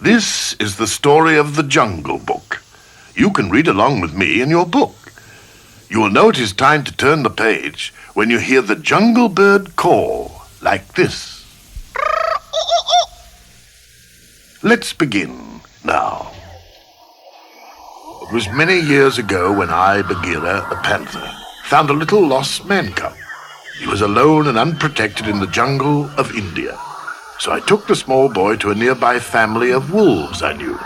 This is the story of the Jungle Book. You can read along with me in your book. You will know it is time to turn the page when you hear the jungle bird call like this. Let's begin now. It was many years ago when I, Bagheera, the panther, found a little lost man cub. He was alone and unprotected in the jungle of India. So I took the small boy to a nearby family of wolves I knew.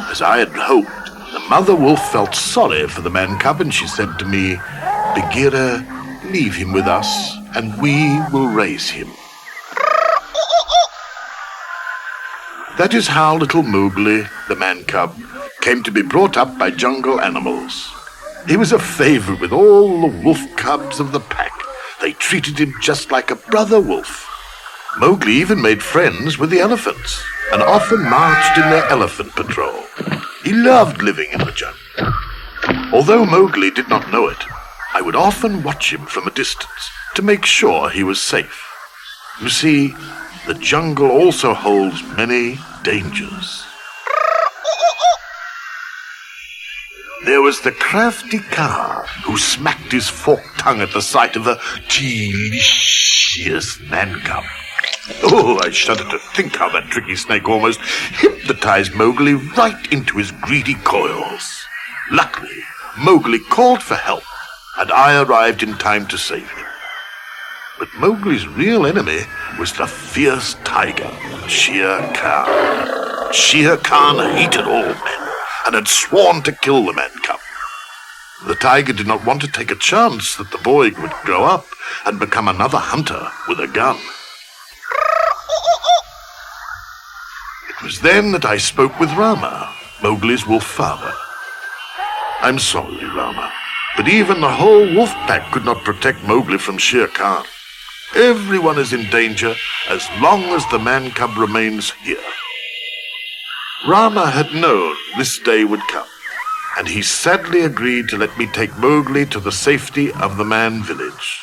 As I had hoped, the mother wolf felt sorry for the man cub, and she said to me, "Bagheera, leave him with us, and we will raise him." That is how little Mowgli, the man cub, came to be brought up by jungle animals. He was a favorite with all the wolf cubs of the pack. They treated him just like a brother wolf. Mowgli even made friends with the elephants and often marched in their elephant patrol. He loved living in the jungle. Although Mowgli did not know it, I would often watch him from a distance to make sure he was safe. You see, the jungle also holds many dangers. There was the crafty Kaa who smacked his forked tongue at the sight of the delicious man cub. Oh, I shudder to think how that tricky snake almost hypnotized Mowgli right into his greedy coils. Luckily, Mowgli called for help, and I arrived in time to save him. But Mowgli's real enemy was the fierce tiger, Shere Khan. Shere Khan hated all men and had sworn to kill the man cub. The tiger did not want to take a chance that the boy would grow up and become another hunter with a gun. It was then that I spoke with Rama, Mowgli's wolf father. "I'm sorry, Rama, but even the whole wolf pack could not protect Mowgli from Shere Khan. Everyone is in danger as long as the man cub remains here." Rama had known this day would come, and he sadly agreed to let me take Mowgli to the safety of the man village.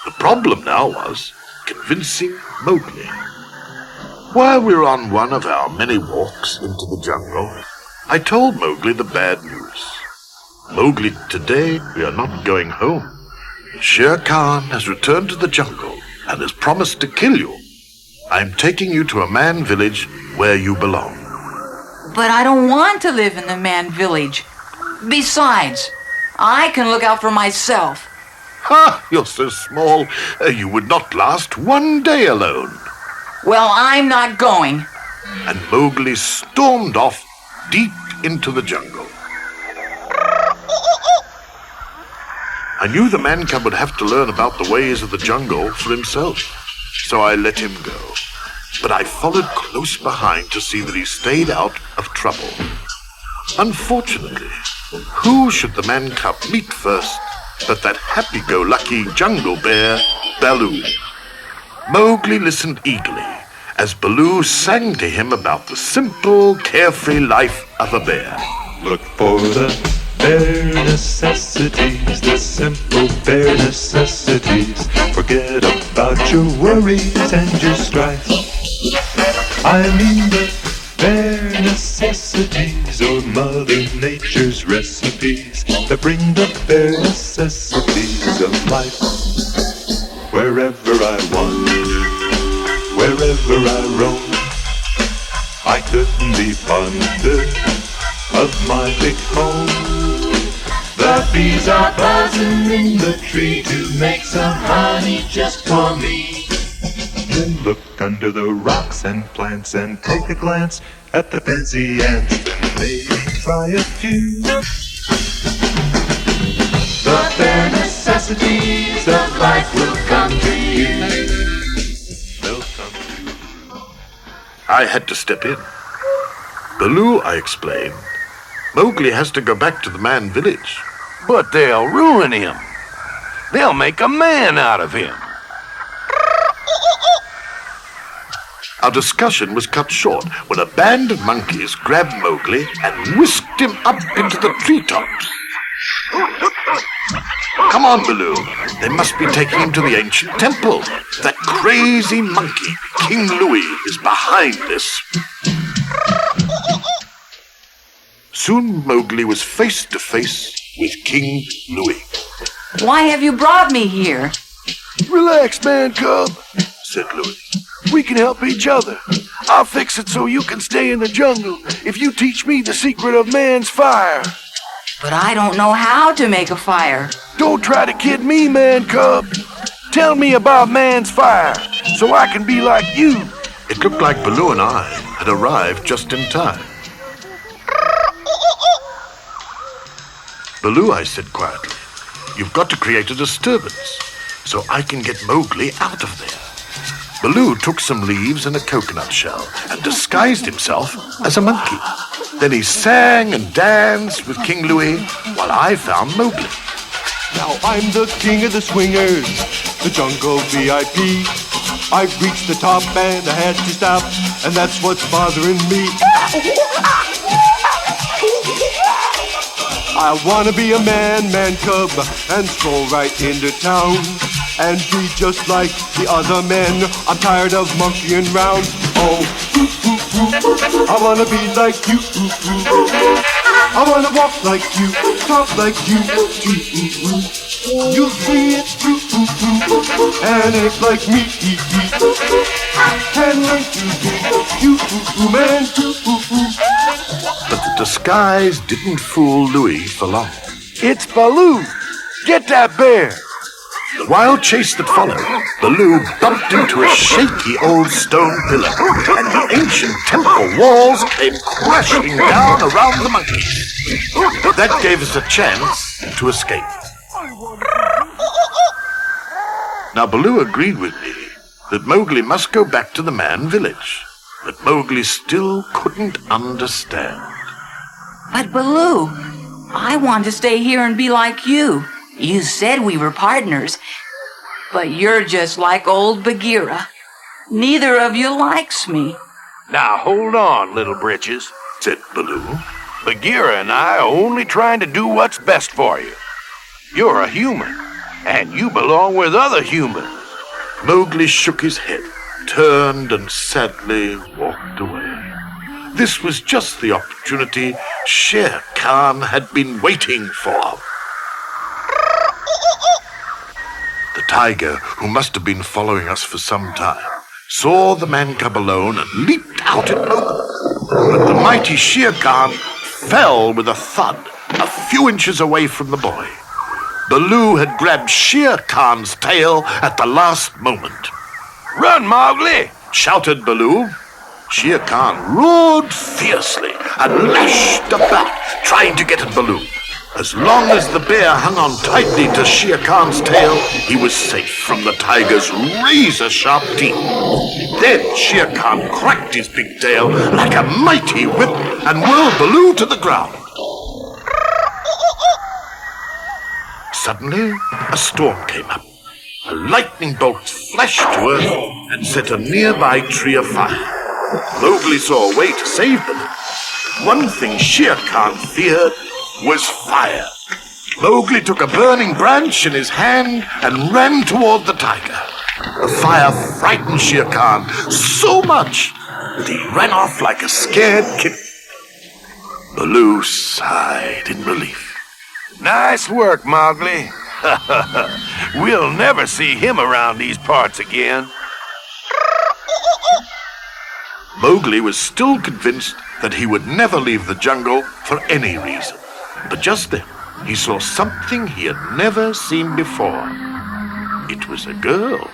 The problem now was convincing Mowgli. While we were on one of our many walks into the jungle, I told Mowgli the bad news. "Mowgli, today we are not going home. Shere Khan has returned to the jungle and has promised to kill you. I am taking you to a man village where you belong." But I don't want to live in the man village. Besides, I can look out for myself. Ha! You're so small, you would not last one day alone. Well, I'm not going. And Mowgli stormed off deep into the jungle. I knew the man cub would have to learn about the ways of the jungle for himself, so I let him go. But I followed close behind to see that he stayed out of trouble. Unfortunately, who should the man cub meet first but that happy-go-lucky jungle bear, Baloo? Mowgli listened eagerly as Baloo sang to him about the simple, carefree life of a bear. Look for the bare necessities, the simple bare necessities. Forget about your worries and your strife. I mean the bare necessities, or Mother Nature's recipes that bring the bare necessities of life. Wherever I wander, wherever I roam, I couldn't be fonder of my big home. The bees are buzzing in the tree to make some honey just for me. Then look under the rocks and plants and take a glance at the busy ants, then maybe try a few. The bare necessities of life will come to you. They'll come to you. I had to step in. "Baloo," I explained, "Mowgli has to go back to the man village." But they'll ruin him. They'll make a man out of him. Our discussion was cut short when a band of monkeys grabbed Mowgli and whisked him up into the treetops. "Come on, Baloo. They must be taking him to the ancient temple. That crazy monkey, King Louie, is behind this." Soon Mowgli was face to face with King Louie. Why have you brought me here? Relax, man cub, said Louie. We can help each other. I'll fix it so you can stay in the jungle if you teach me the secret of man's fire. But I don't know how to make a fire. Don't try to kid me, man cub. Tell me about man's fire so I can be like you. It looked like Baloo and I had arrived just in time. Baloo, I said quietly, you've got to create a disturbance so I can get Mowgli out of there. Baloo took some leaves and a coconut shell and disguised himself as a monkey. Then he sang and danced with King Louie while I found Mowgli. Now I'm the king of the swingers, the jungle VIP. I've reached the top and I had to stop, and that's what's bothering me. I wanna be a man cub, and stroll right into town, and be just like the other men. I'm tired of monkeying round. Oh, I wanna be like you. I wanna walk like you, talk like you. You'll see it true, and act like me. Can learn to be you, man. But the disguise didn't fool Louie for long. It's Baloo. Get that bear. The wild chase that followed, Baloo bumped into a shaky old stone pillar, and the ancient temple walls came crashing down around the monkeys. That gave us a chance to escape. Now Baloo agreed with me that Mowgli must go back to the man village, but Mowgli still couldn't understand. But Baloo, I want to stay here and be like you. You said we were partners, but you're just like old Bagheera. Neither of you likes me. Now hold on, little britches, said Baloo. Bagheera and I are only trying to do what's best for you. You're a human, and you belong with other humans. Mowgli shook his head, turned and sadly walked away. This was just the opportunity Shere Khan had been waiting for. The tiger, who must have been following us for some time, saw the man cub alone and leaped out at Mowgli. But the mighty Shere Khan fell with a thud a few inches away from the boy. Baloo had grabbed Shere Khan's tail at the last moment. Run, Mowgli! Shouted Baloo. Shere Khan roared fiercely and lashed about, trying to get at Baloo. As long as the bear hung on tightly to Shere Khan's tail, he was safe from the tiger's razor-sharp teeth. Then Shere Khan cracked his big tail like a mighty whip and whirled Baloo to the ground. Suddenly, a storm came up. A lightning bolt flashed to earth and set a nearby tree afire. Mowgli saw a way to save them. One thing Shere Khan feared was fire. Mowgli took a burning branch in his hand and ran toward the tiger. The fire frightened Shere Khan so much that he ran off like a scared kitten. Baloo sighed in relief. Nice work, Mowgli. We'll never see him around these parts again. Mowgli was still convinced that he would never leave the jungle for any reason. But just then, he saw something he had never seen before. It was a girl.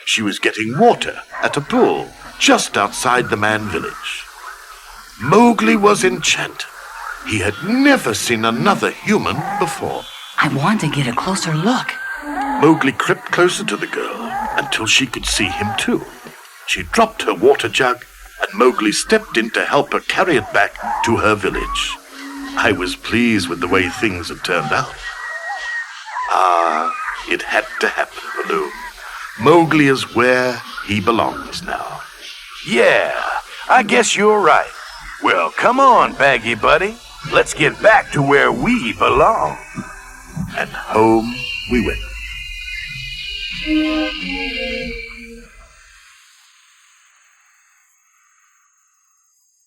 She was getting water at a pool just outside the man village. Mowgli was enchanted. He had never seen another human before. I want to get a closer look. Mowgli crept closer to the girl until she could see him too. She dropped her water jug, and Mowgli stepped in to help her carry it back to her village. I was pleased with the way things had turned out. It had to happen, Baloo. Mowgli is where he belongs now. Yeah, I guess you're right. Well, come on, Baggy Buddy. Let's get back to where we belong. And home we went.